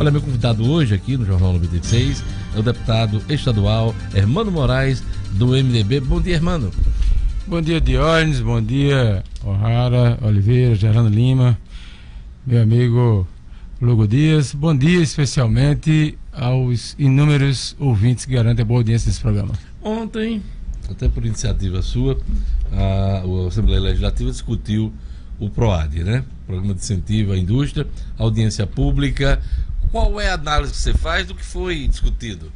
Olha, meu convidado hoje aqui no Jornal 96 é o deputado estadual Hermano Moraes, do MDB. Bom dia, Hermano. Bom dia, Diógenes. Bom dia, O'Hara, Oliveira, Gerando Lima, meu amigo Lugo Dias. Bom dia especialmente aos inúmeros ouvintes que garantem a boa audiência desse programa. Ontem, até por iniciativa sua, a Assembleia Legislativa discutiu o PROAD, né? Programa de Incentivo à Indústria, Audiência Pública. Qual é a análise que você faz do que foi discutido?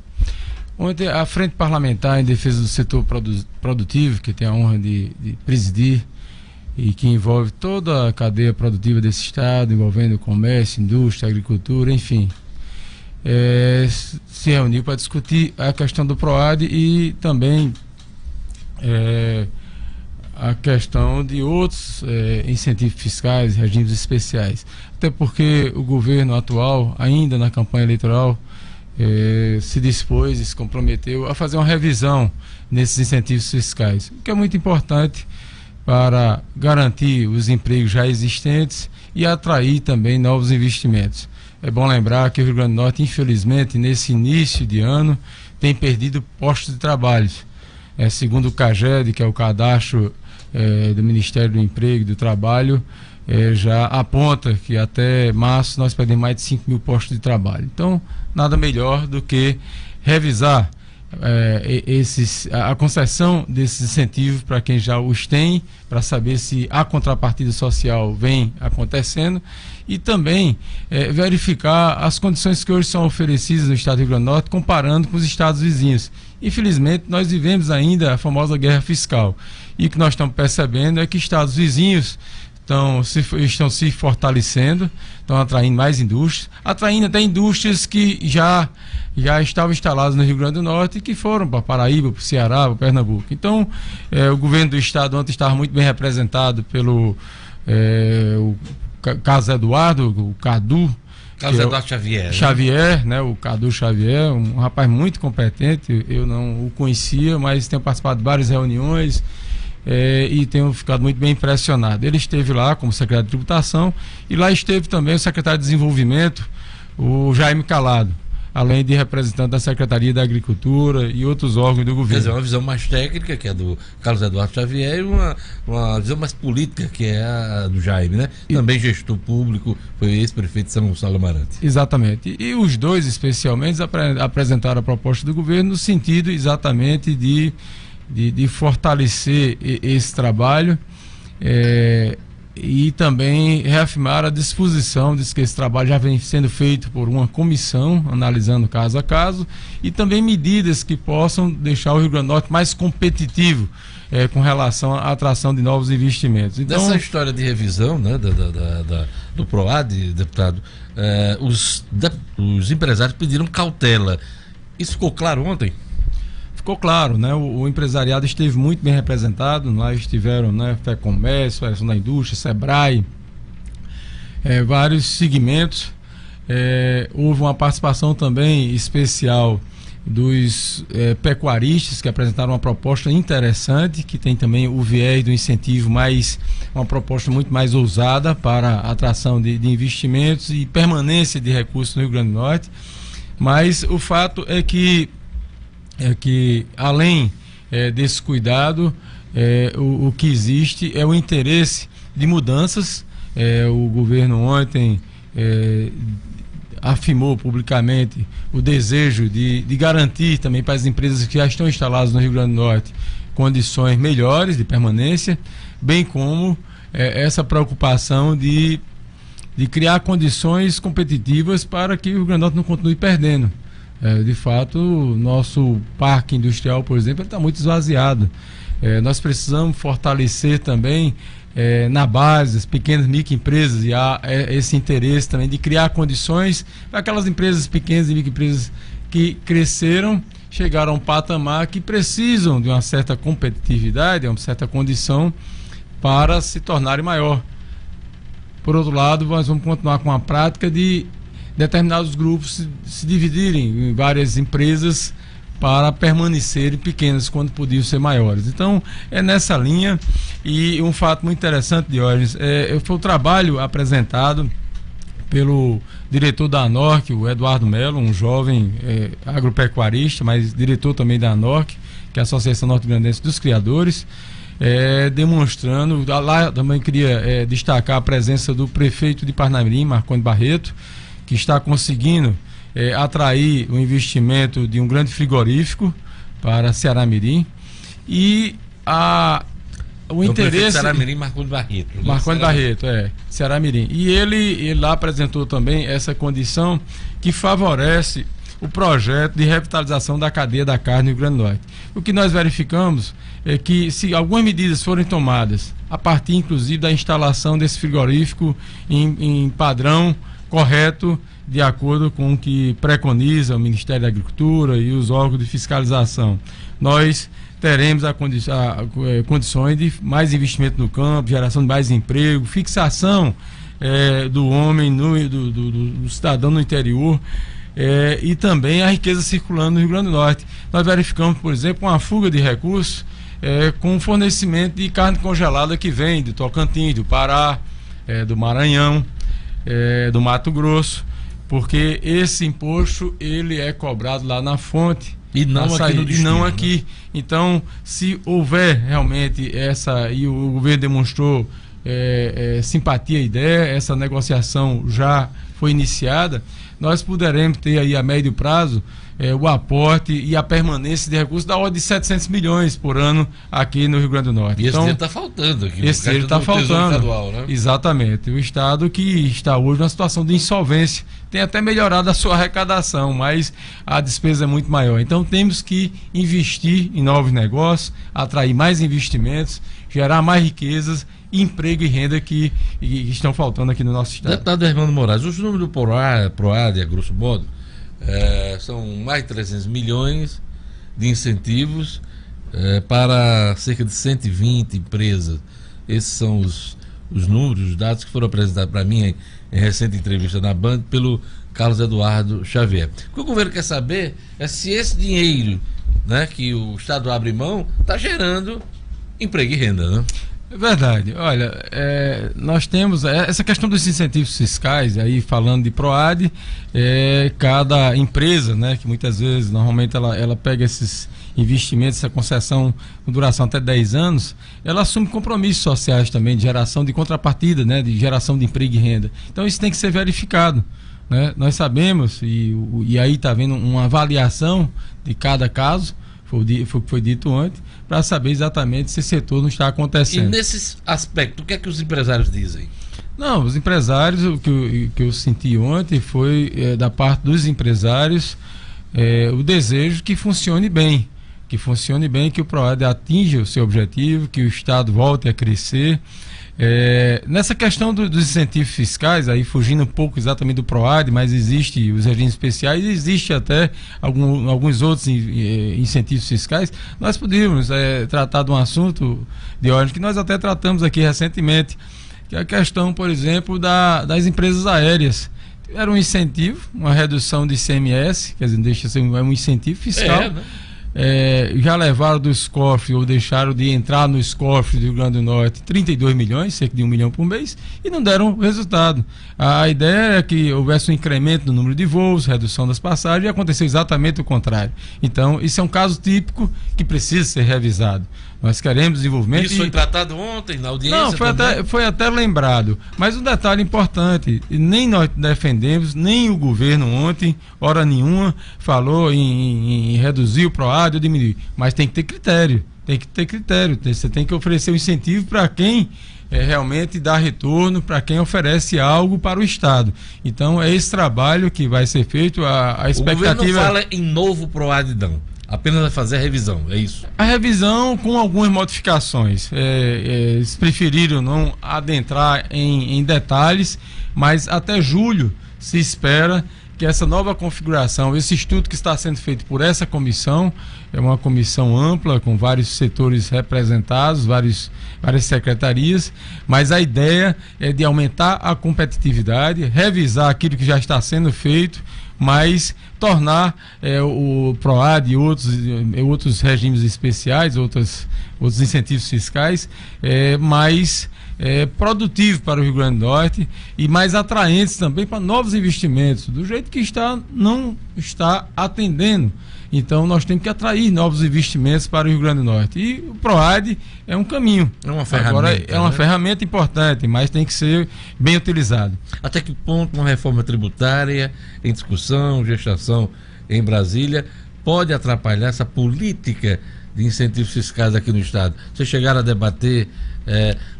Ontem, a Frente Parlamentar em Defesa do Setor Produtivo, que tem a honra de presidir e que envolve toda a cadeia produtiva desse Estado, envolvendo comércio, indústria, agricultura, enfim, se reuniu para discutir a questão do PROAD e também a questão de outros incentivos fiscais, regimes especiais. Até porque o governo atual, ainda na campanha eleitoral, se dispôs e se comprometeu a fazer uma revisão nesses incentivos fiscais, o que é muito importante para garantir os empregos já existentes e atrair também novos investimentos. É bom lembrar que o Rio Grande do Norte, infelizmente, nesse início de ano, tem perdido postos de trabalho. Segundo o CAGED, que é o cadastro do Ministério do Emprego e do Trabalho, já aponta que até março nós perdemos mais de 5 mil postos de trabalho. Então, nada melhor do que revisar a concessão desses incentivos para quem já os tem, para saber se a contrapartida social vem acontecendo e também verificar as condições que hoje são oferecidas no estado do Rio Grande do Norte, comparando com os estados vizinhos. Infelizmente, nós vivemos ainda a famosa guerra fiscal e o que nós estamos percebendo é que estados vizinhos estão se fortalecendo, estão atraindo mais indústrias, atraindo até indústrias que já estavam instaladas no Rio Grande do Norte e que foram para Paraíba, para o Ceará, para Pernambuco. Então, o governo do estado ontem estava muito bem representado pelo o Carlos Eduardo, o Cadu. Carlos Eduardo Xavier. Xavier, né? O Cadu Xavier, um rapaz muito competente, eu não o conhecia, mas tenho participado de várias reuniões, e tenho ficado muito bem impressionado. Ele esteve lá como secretário de tributação e lá esteve também o secretário de desenvolvimento, o Jaime Calado, além de representante da Secretaria da Agricultura e outros órgãos do governo. Quer dizer, uma visão mais técnica, que é do Carlos Eduardo Xavier, e uma visão mais política, que é a do Jaime, né? Também gestor público, foi ex-prefeito de São Gonçalo Amarante. Exatamente. E os dois, especialmente, apresentaram a proposta do governo no sentido exatamente de fortalecer esse trabalho e também reafirmar a disposição de que esse trabalho já vem sendo feito por uma comissão, analisando caso a caso, e também medidas que possam deixar o Rio Grande do Norte mais competitivo com relação à atração de novos investimentos. Então, dessa história de revisão, né, do PROAD, deputado, os empresários pediram cautela. Isso ficou claro ontem? Ficou claro, né? O empresariado esteve muito bem representado, lá estiveram, né, FEComércio, Federação da Indústria, SEBRAE, vários segmentos. Houve uma participação também especial dos pecuaristas, que apresentaram uma proposta interessante, que tem também o viés do incentivo, mas uma proposta muito mais ousada para a atração de investimentos e permanência de recursos no Rio Grande do Norte. Mas o fato é que além desse cuidado, o que existe é o interesse de mudanças. O governo ontem afirmou publicamente o desejo de garantir também para as empresas que já estão instaladas no Rio Grande do Norte condições melhores de permanência, bem como essa preocupação de criar condições competitivas para que o Rio Grande do Norte não continue perdendo. De fato, o nosso parque industrial, por exemplo, está muito esvaziado. Nós precisamos fortalecer também na base as pequenas microempresas, e há esse interesse também de criar condições para aquelas empresas pequenas e microempresas que cresceram, chegaram a um patamar que precisam de uma certa competitividade, uma certa condição para se tornarem maior. Por outro lado, nós vamos continuar com a prática de determinados grupos se dividirem em várias empresas para permanecerem pequenas quando podiam ser maiores. Então, é nessa linha. E um fato muito interessante, Diógenes, foi o trabalho apresentado pelo diretor da ANORC, o Eduardo Melo, um jovem agropecuarista, mas diretor também da ANORC, que é a Associação Norte-Grandense dos Criadores, demonstrando. Lá também queria destacar a presença do prefeito de Parnamirim, Marconi Barreto, que está conseguindo atrair o investimento de um grande frigorífico para Ceará-Mirim. E o interesse. Ceará-Mirim, Marconi Barreto. Marconi Barreto, Ceará-Mirim. E ele lá apresentou também essa condição que favorece o projeto de revitalização da cadeia da carne no Rio Grande do Norte. O que nós verificamos é que, se algumas medidas forem tomadas, a partir inclusive da instalação desse frigorífico em padrão correto, de acordo com o que preconiza o Ministério da Agricultura e os órgãos de fiscalização, nós teremos condições de mais investimento no campo, geração de mais emprego, fixação do homem, do cidadão no interior, e também a riqueza circulando no Rio Grande do Norte. Nós verificamos, por exemplo, uma fuga de recursos com o fornecimento de carne congelada que vem do Tocantins, do Pará, do Maranhão, do Mato Grosso, porque esse imposto ele é cobrado lá na fonte e não aqui no destino, não aqui. Né? Então, se houver realmente e o governo demonstrou simpatia à ideia, essa negociação já foi iniciada, nós poderemos ter aí a médio prazo o aporte e a permanência de recursos da ordem de 700 milhões por ano aqui no Rio Grande do Norte. E esse dinheiro está faltando aqui. Esse dinheiro está faltando. Estadual, né? Exatamente. O Estado que está hoje numa situação de insolvência tem até melhorado a sua arrecadação, mas a despesa é muito maior. Então temos que investir em novos negócios, atrair mais investimentos, gerar mais riquezas, emprego e renda que estão faltando aqui no nosso Estado. Deputado Hermano Moraes, os números do PROAD, a grosso modo, são mais de 300 milhões de incentivos para cerca de 120 empresas. Esses são os números, os dados que foram apresentados para mim em recente entrevista na Band pelo Carlos Eduardo Xavier. O que o governo quer saber é se esse dinheiro, né, que o Estado abre mão está gerando emprego e renda, né? É verdade. Olha, nós temos essa questão dos incentivos fiscais, aí falando de PROAD, cada empresa, né, que muitas vezes, normalmente ela pega esses investimentos, essa concessão com duração até 10 anos, ela assume compromissos sociais também, de geração de contrapartida, né, de geração de emprego e renda. Então isso tem que ser verificado, né? Nós sabemos, e aí está havendo uma avaliação de cada caso, foi o que foi dito ontem, para saber exatamente se esse setor não está acontecendo. E nesse aspecto, o que é que os empresários dizem? Não, os empresários, o que eu senti ontem foi, da parte dos empresários, o desejo que funcione bem, que o PROAD atinja o seu objetivo, que o Estado volte a crescer. Nessa questão dos incentivos fiscais, aí fugindo um pouco exatamente do PROAD, mas existe os regimes especiais, existe até alguns outros incentivos fiscais. Nós podíamos tratar de um assunto de ordem que nós até tratamos aqui recentemente, que é a questão, por exemplo, das empresas aéreas. Era um incentivo, uma redução de ICMS, quer dizer, deixa ser um incentivo fiscal. Né? Já levaram dos cofres, ou deixaram de entrar nos cofres do Rio Grande do Norte 32 milhões, cerca de 1 milhão por mês, e não deram resultado. A ideia é que houvesse um incremento no número de voos, redução das passagens, e aconteceu exatamente o contrário. Então, isso é um caso típico que precisa ser revisado. Nós queremos desenvolvimento. Isso foi tratado ontem na audiência? Não, foi até lembrado. Mas um detalhe importante, nem nós defendemos, nem o governo ontem, hora nenhuma, falou em reduzir o PROAD ou diminuir. Mas tem que ter critério. Você tem que oferecer um incentivo para quem realmente dá retorno, para quem oferece algo para o Estado. Então é esse trabalho que vai ser feito. A expectativa... O governo fala em novo PROAD, não. Apenas vai fazer a revisão, é isso? A revisão com algumas modificações. Eles preferiram não adentrar em detalhes, mas até julho se espera que essa nova configuração, esse estudo que está sendo feito por essa comissão, é uma comissão ampla, com vários setores representados, várias secretarias, mas a ideia é de aumentar a competitividade, revisar aquilo que já está sendo feito, mas tornar o PROAD e outros regimes especiais, outros incentivos fiscais mais produtivos para o Rio Grande do Norte e mais atraentes também para novos investimentos, do jeito que não está atendendo. Então nós temos que atrair novos investimentos para o Rio Grande do Norte. E o PROAD é um caminho. É uma ferramenta. Agora, é uma ferramenta importante, mas tem que ser bem utilizado. Até que ponto uma reforma tributária em discussão, gestação em Brasília, pode atrapalhar essa política de incentivos fiscais aqui no Estado? Vocês chegaram a debater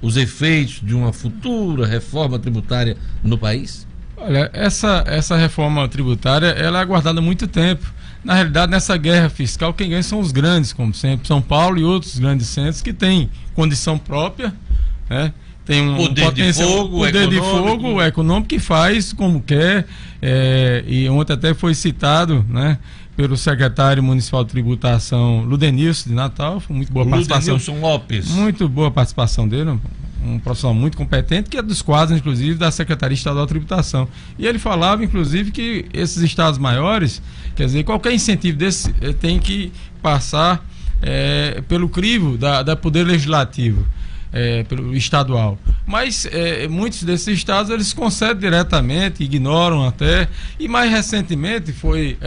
os efeitos de uma futura reforma tributária no país? Olha, essa reforma tributária ela é aguardada há muito tempo. Na realidade, nessa guerra fiscal, quem ganha são os grandes, como sempre, São Paulo e outros grandes centros que têm condição própria, né? Tem um poder de fogo econômico que faz como quer, e ontem até foi citado, né, pelo secretário municipal de tributação Ludenilson de Natal. Foi muito boa participação. Ludenilson Lopes. Muito boa participação dele, um profissional muito competente, que é dos quadros, inclusive, da Secretaria Estadual de Tributação. E ele falava, inclusive, que esses estados maiores, quer dizer, qualquer incentivo desse tem que passar pelo crivo da Poder Legislativo, pelo estadual. Mas muitos desses estados eles concedem diretamente, ignoram até, e mais recentemente foi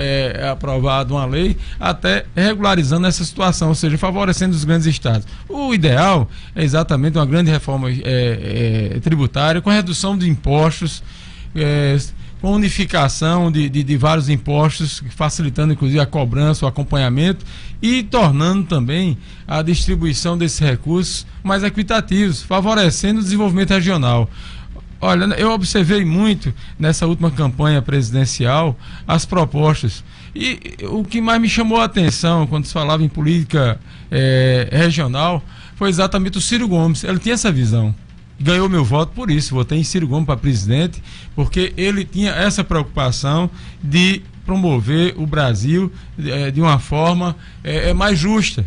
aprovada uma lei até regularizando essa situação, ou seja, favorecendo os grandes estados. O ideal é exatamente uma grande reforma tributária com redução de impostos, com unificação de vários impostos, facilitando inclusive a cobrança, o acompanhamento e tornando também a distribuição desses recursos mais equitativos, favorecendo o desenvolvimento regional. Olha, eu observei muito nessa última campanha presidencial as propostas, e o que mais me chamou a atenção quando se falava em política regional foi exatamente o Ciro Gomes. Ele tinha essa visão. Ganhou meu voto por isso, votei em Ciro Gomes para presidente, porque ele tinha essa preocupação de promover o Brasil de uma forma mais justa,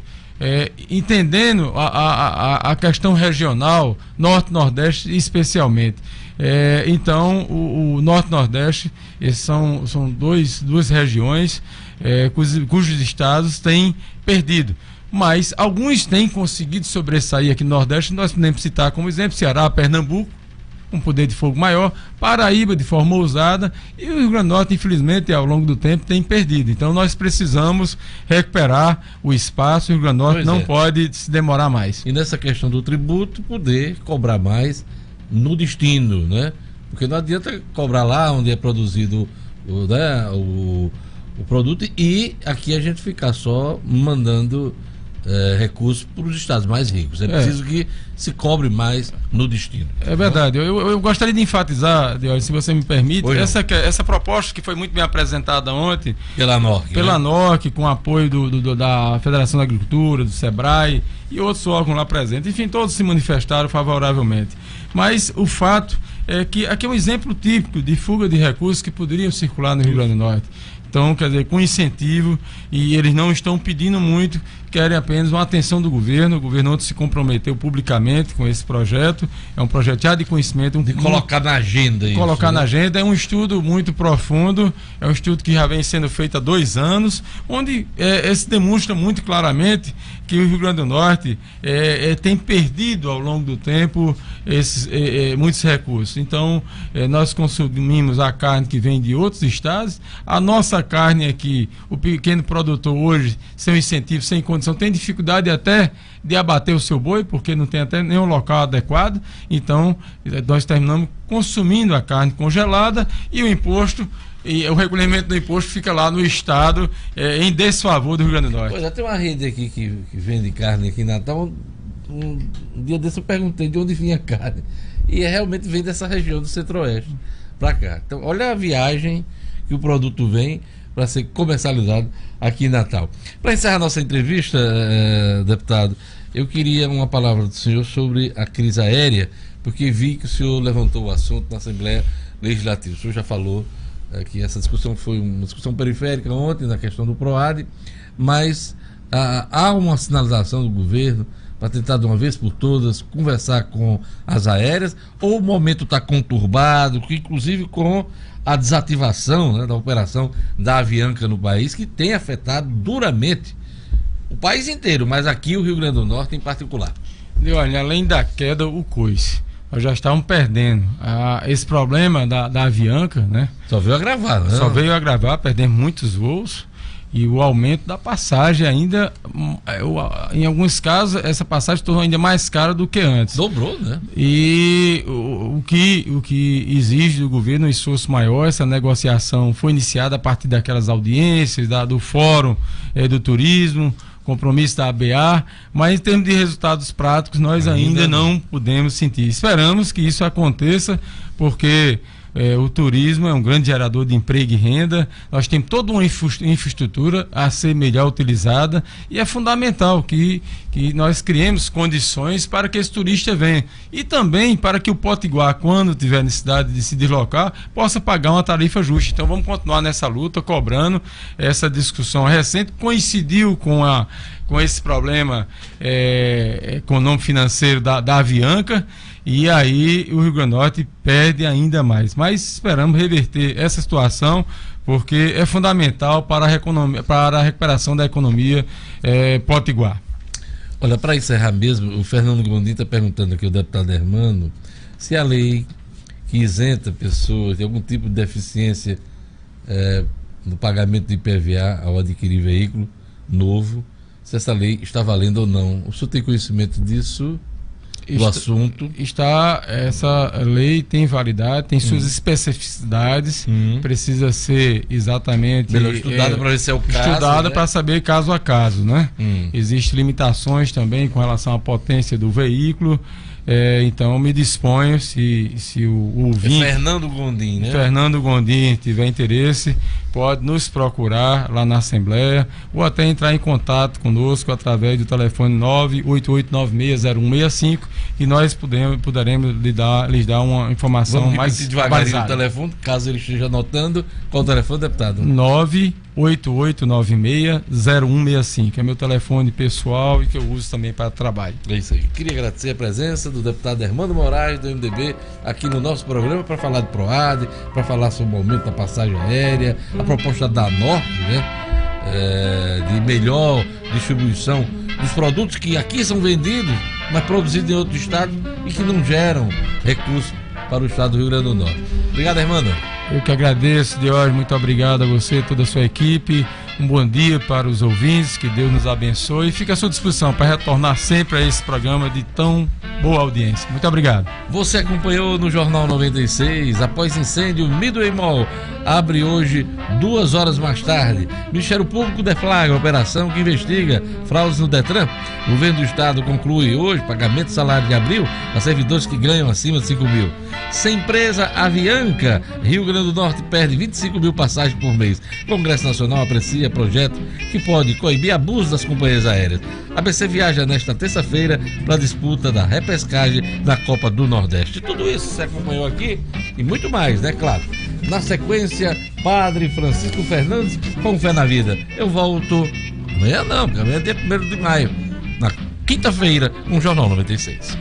entendendo a questão regional, Norte-Nordeste especialmente. Então, o Norte-Nordeste são duas regiões cujos estados têm perdido. Mas alguns têm conseguido sobressair aqui no Nordeste. Nós podemos citar como exemplo Ceará, Pernambuco, um poder de fogo maior, Paraíba de forma ousada, e o Rio Grande do Norte, infelizmente, ao longo do tempo tem perdido. Então nós precisamos recuperar o espaço. O Rio Grande do Norte não pode se demorar mais. E nessa questão do tributo, poder cobrar mais no destino, né? Porque não adianta cobrar lá onde é produzido o produto, e aqui a gente ficar só mandando recursos para os estados mais ricos. É preciso que se cobre mais no destino. É verdade. Eu gostaria de enfatizar, se você me permite, essa proposta que foi muito bem apresentada ontem pela NORC, com apoio da Federação da Agricultura, do SEBRAE e outros órgãos lá presentes. Enfim, todos se manifestaram favoravelmente. Mas o fato é que aqui é um exemplo típico de fuga de recursos que poderiam circular no Rio Grande do Norte. Então, quer dizer, com incentivo, e eles não estão pedindo muito, querem apenas uma atenção do governo. O governo ontem se comprometeu publicamente com esse projeto. É um projeto já de conhecimento. De colocar na agenda isso. Colocar na agenda. É um estudo muito profundo, é um estudo que já vem sendo feito há 2 anos, onde se demonstra muito claramente que o Rio Grande do Norte tem perdido ao longo do tempo muitos recursos. Então, nós consumimos a carne que vem de outros estados. A nossa carne aqui, o pequeno produtor hoje, sem incentivo, sem condição, tem dificuldade até de abater o seu boi, porque não tem até nenhum local adequado. Então, nós terminamos consumindo a carne congelada, e o imposto, e o regulamento do imposto fica lá no estado em desfavor do Rio Grande do Norte. Pois é, tem uma rede aqui que vende carne aqui em Natal. Um dia desse eu perguntei de onde vinha a carne, e realmente vem dessa região do Centro-Oeste para cá. Então, olha a viagem que o produto vem para ser comercializado aqui em Natal. Para encerrar nossa entrevista, deputado, eu queria uma palavra do senhor sobre a crise aérea, porque vi que o senhor levantou o assunto na Assembleia Legislativa. O senhor já falou que essa discussão foi uma discussão periférica ontem na questão do PROAD, mas há uma sinalização do governo para tentar de uma vez por todas conversar com as aéreas, ou o momento está conturbado, que inclusive com a desativação, né, da operação da Avianca no país, que tem afetado duramente o país inteiro, mas aqui o Rio Grande do Norte em particular. Olha, além da queda, o COIS. nós já estávamos perdendo. Esse problema da Avianca, né? Só veio agravar, né? Só veio agravar, perdemos muitos voos. E o aumento da passagem ainda, em alguns casos, essa passagem tornou ainda mais cara do que antes. Dobrou, né? E o que exige do governo um esforço maior, essa negociação foi iniciada a partir daquelas audiências, do Fórum do Turismo, compromisso da ABA, mas em termos de resultados práticos nós ainda não podemos sentir. Esperamos que isso aconteça, porque o turismo é um grande gerador de emprego e renda. Nós temos toda uma infraestrutura a ser melhor utilizada e é fundamental que nós criemos condições para que esse turista venha e também para que o Potiguar, quando tiver necessidade de se deslocar, possa pagar uma tarifa justa. Então vamos continuar nessa luta, cobrando. Essa discussão recente coincidiu com esse problema econômico-financeiro da Avianca. E aí o Rio Grande do Norte perde ainda mais. Mas esperamos reverter essa situação, porque é fundamental para a recuperação da economia potiguar. Olha, para encerrar mesmo, o Fernando Gondim está perguntando aqui, o deputado Hermano, se a lei que isenta pessoas de algum tipo de deficiência no pagamento de IPVA ao adquirir veículo novo, se essa lei está valendo ou não. O senhor tem conhecimento disso? Do assunto? Essa lei tem validade, tem suas especificidades, precisa ser exatamente melhor estudada para ver se é o caso, estudada, né? Para saber caso a caso, né? Existem limitações também com relação à potência do veículo. Então me disponho, se o ouvinte Fernando Gondim, né? Fernando Gondim tiver interesse, pode nos procurar lá na Assembleia ou até entrar em contato conosco através do telefone 988960165, que nós poderemos lhes dar uma informação. Vamos mais devagarinho no telefone, caso ele esteja anotando. Qual o telefone, deputado? 988960165, é meu telefone pessoal e que eu uso também para trabalho. É isso aí. Queria agradecer a presença do deputado Hermano Moraes, do MDB, aqui no nosso programa para falar de PROAD, para falar sobre o aumento da passagem aérea, a proposta da Norte, né? De melhor distribuição dos produtos que aqui são vendidos, mas produzidos em outro estado e que não geram recursos para o estado do Rio Grande do Norte. Obrigado, Hermano. Eu que agradeço, Diógenes, muito obrigado a você e toda a sua equipe. Um bom dia para os ouvintes, que Deus nos abençoe e fica à sua disposição para retornar sempre a esse programa de tão boa audiência. Muito obrigado. Você acompanhou no Jornal 96, após incêndio, Midway Mall abre hoje 2 horas mais tarde. Ministério Público deflagra a operação que investiga fraudes no Detran. O governo do estado conclui hoje pagamento de salário de abril a servidores que ganham acima de 5 mil. Sem empresa Avianca, Rio Grande do Norte perde 25 mil passagens por mês. O Congresso Nacional aprecia projeto que pode coibir abuso das companhias aéreas. A ABC viaja nesta terça-feira para a disputa da repescagem da Copa do Nordeste. Tudo isso você acompanhou aqui e muito mais, né? Claro. Na sequência, Padre Francisco Fernandes com Fé na Vida. Eu volto amanhã não, porque amanhã é dia 1º de maio, na quinta-feira, com o Jornal 96.